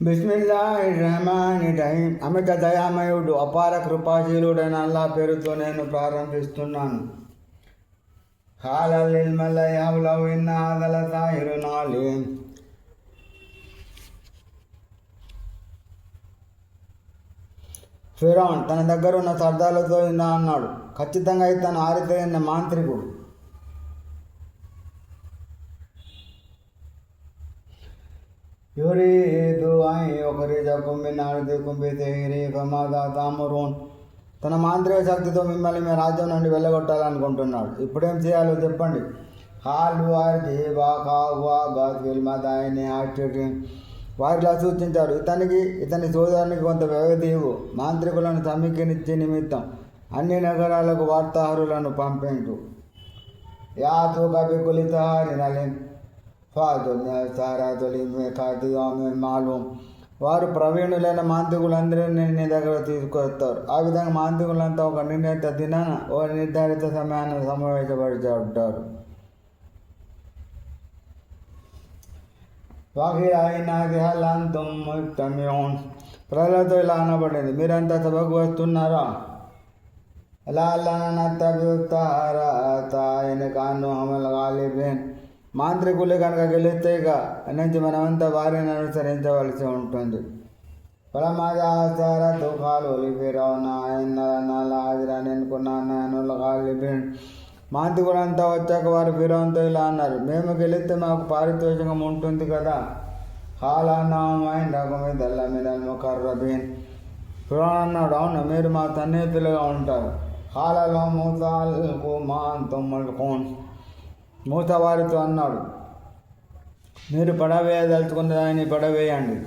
బిస్మిల్లాహిర్రహమానిర్రహీం. అమిత దయామయుడు అపార కృపాశీలుడైన అల్లా పేరుతో నేను ప్రారంభిస్తున్నాను. ఫిరౌన్ తన దగ్గర ఉన్న సర్దాలతో ఇలా అన్నాడు, ఖచ్చితంగా తను ఆరితేరిన మాంత్రికుడు. తన మాంత్రిక శక్తితో మిమ్మల్ని మీ రాజ్యం నుండి వెళ్ళగొట్టాలనుకుంటున్నాడు. ఇప్పుడేం చేయాలో చెప్పండి. వారిలా సూచించారు, ఇతని సోదరునికి కొంత వ్యవధి ఇవ్వు. మాంత్రికులను సమీకరించే నిమిత్తం అన్ని నగరాలకు వార్తాహరులను పంపించు. యాతో కవి కులితారి నలిన్ మాలూం. వారు ప్రవీణులైన మాంత్రికులందరినీ నీ దగ్గర తీసుకొస్తారు. ఆ విధంగా మాంత్రికులంతా ఒక నిర్ణీత దినాన ఓ నిర్ధారిత సమయాన్ని సమావేశపరిచారు. ప్రజలతో ఇలా అనబడింది, మీరంతా సభకు వస్తున్నారా? మాంత్రికులు కనుక గెలిస్తే నుంచి మనమంతా వారిని అనుసరించవలసి ఉంటుంది. మాంత్రికులంతా వచ్చాక వారు ఫిరౌన్తో ఇలా అన్నారు, మేము గెలిస్తే మాకు పారితోషికం ఉంటుంది కదా. ఫిరౌన్ అన్నాడు, అవును, మీరు మా సన్నిహితులుగా ఉంటారు. మూస వారితో అన్నాడు, మీరు పడవేయదలుచుకున్న దాన్ని పడవేయండి.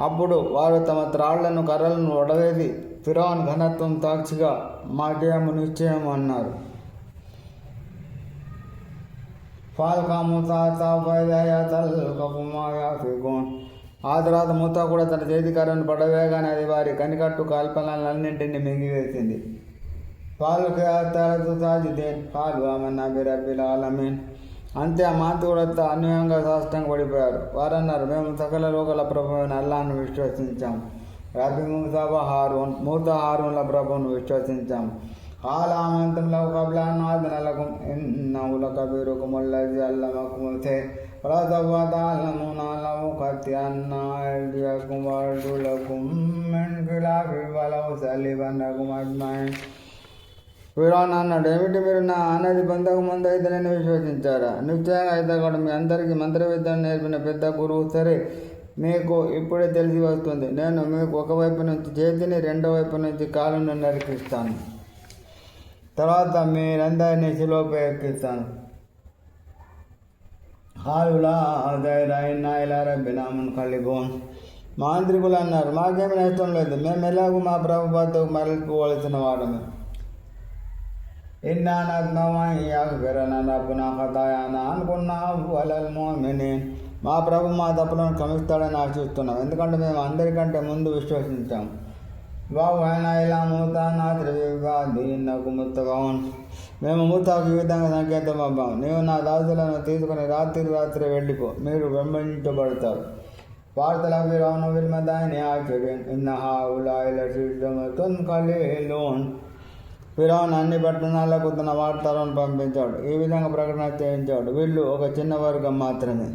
అప్పుడు వారు తమ త్రాళ్లను కర్రలను వడవేసి ఫిరౌన్ ఘనత్వం సాక్షిగా మా జయము నిశ్చయము అన్నారు. ఆ తర్వాత మూతా కూడా తన చేతికర్రను పడవేగానే అది వారి కనికట్టు కల్పనలన్నింటినీ మింగివేసింది. అంతే ఆ మాంత్రికుడంతా అన్యంగా సాష్టంగా పడిపోయారు. వారన్నారు, మేము సకల లోకల ప్రభువైన అల్లాను విశ్వసించాము. మూసా హారూన్ల ప్రభువును విశ్వసించాము. ఆలామంతంలో కబ్లానాదనలకం ఎన్నవుల కబీరుకుముల్లది అల్లమకుముతే ప్రసవతాలమునాలము కత్యన్నాయకుమర్దులకుం మెన్కిలాఫి వలవు సలివన్నకుం అజ్మాయిన్. ఫిరౌన్ అన్నాడు, ఏమిటి మీరు నా అన్నది పొందక ముందు అయితే నేను విశ్వసించారా? నిశ్చయంగా అయితే కూడా మీ అందరికీ మంత్ర విద్యను నేర్పిన పెద్ద గురువు సరే, మీకు ఇప్పుడే తెలిసి వస్తుంది. నేను మీకు ఒకవైపు నుంచి చేతిని, రెండో వైపు నుంచి కాలును నరికిస్తాను. తర్వాత మీరందరినీ శిలోపై ఎక్కిస్తాను. మాంత్రికులు అన్నారు, మాకేమీ నష్టం లేదు, మేము ఎలాగూ మా ప్రభు వద్దకు మరలిపోవలసిన వాడము. మా ప్రభు మా తప్పులను క్షమిస్తాడని ఆశిస్తున్నాం, ఎందుకంటే మేము అందరికంటే ముందు విశ్వసించాము. మేము మూతాకు ఈ విధంగా సంకేతం పంపాము, నీవు నా దాసులను తీసుకుని రాత్రి వెళ్ళిపో, మీరు వెంబడించబడతారు. వార్తలకు ఫిరౌను బిల్మదాని ఆశ్చర్యం ఫిరౌన్ అన్ని పట్టణాలకు తన వార్తలను పంపించాడు. ఈ విధంగా ప్రకటన చేయించాడు, వీళ్ళు ఒక చిన్న వర్గం మాత్రమే.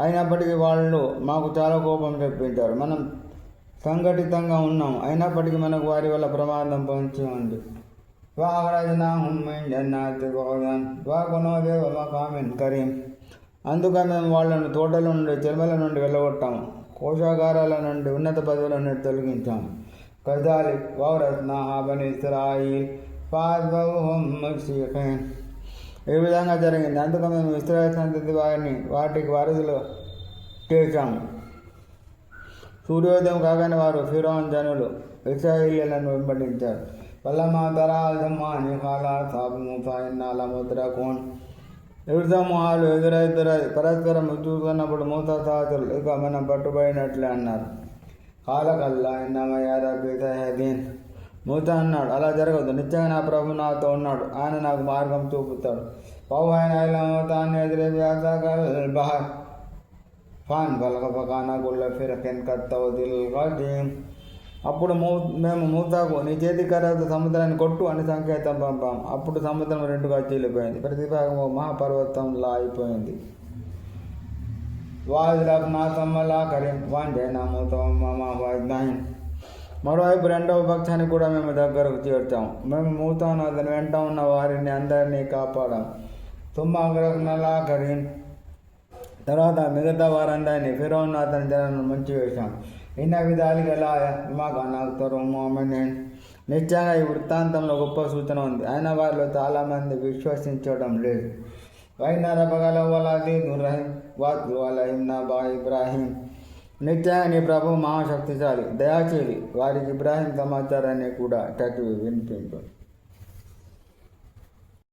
అయినప్పటికీ వాళ్ళు మాకు చాలా కోపం తెప్పించారు. మనం సంఘటితంగా ఉన్నాం, అయినప్పటికీ మనకు వారి వల్ల ప్రమాదం పొంచి ఉంది. కరీం. అందుకని మేము వాళ్ళను తోటల నుండి, చెరువుల నుండి వెళ్ళగొట్టాము, కోశాగారాల నుండి, ఉన్నత పదవుల నుండి తొలగించాము. కజాలి బనీ ఇస్రాయిల్. ఈ విధంగా జరిగింది. అందుకు మేము ఇస్రాయేల్ సంతతి వాటికి వారసులు చేశాము. సూర్యోదయం కాగానే వారు ఫిరౌన్ జనులు ఇశ్రాయేలీయులను వెంబడించారు. ఇరు సమూహాలు ఎదురెదురై పరస్పరం చూసుకున్నప్పుడు మూత సహచరులు ఇక మనం పట్టుబడినట్లే అన్నారు. కాలకల్లా ఇన్నమయ్య రబ్బీ సహదీన్. మూత అన్నాడు, అలా జరగదు, నిశ్చయంగా నా ప్రభు నాతో ఉన్నాడు, ఆయన నాకు మార్గం చూపుతాడు. పౌహైనాన్ని ఎదురే వ్యాసకల్ బహర్ ఫాన్ బలకపకాన గుళ్ళ ఫిరకెన్ కత్తవదిల్ కదీం. అప్పుడు మేము మూతాకు నీ చేతి కర్రతో సముద్రాన్ని కొట్టు అని సంకేతం పంపాం. అప్పుడు సముద్రం రెండుగా చీలిపోయింది, ప్రతి భాగం మహాపర్వతంలా అయిపోయింది. వాజ్రబ్ నా సమ్మలా కరీం వాంజైనా మూతం. మరోవైపు రెండవ పక్షాన్ని కూడా మేము దగ్గరకు చేర్చాము. మేము మూతాను అతని వెంట ఉన్న వారిని అందరినీ కాపాడాం. తుమ్మాగ్రహ్నలా కరీం. తర్వాత మిగతా వారందరినీ ఫిరౌను అతని జనాలను ముంచివేశాం. ఇన్న విధాలుగా మాకు అనక్తరు మోమినీన్. నిశ్చయంగా ఈ వృత్తాంతంలో గొప్ప సూచన ఉంది, అయినా వారిలో చాలామంది విశ్వసించడం లేదు. వైనర బగల వలాది నుర్రహీం వాద్లు అలహిం నబా ఇబ్రాహీం. నిశ్చయంగా నీ ప్రభు మహాశక్తిశాలి, దయాశీలి, వారికి ఇబ్రాహీం సమాచారాన్ని కూడా చదివి వినిపించు.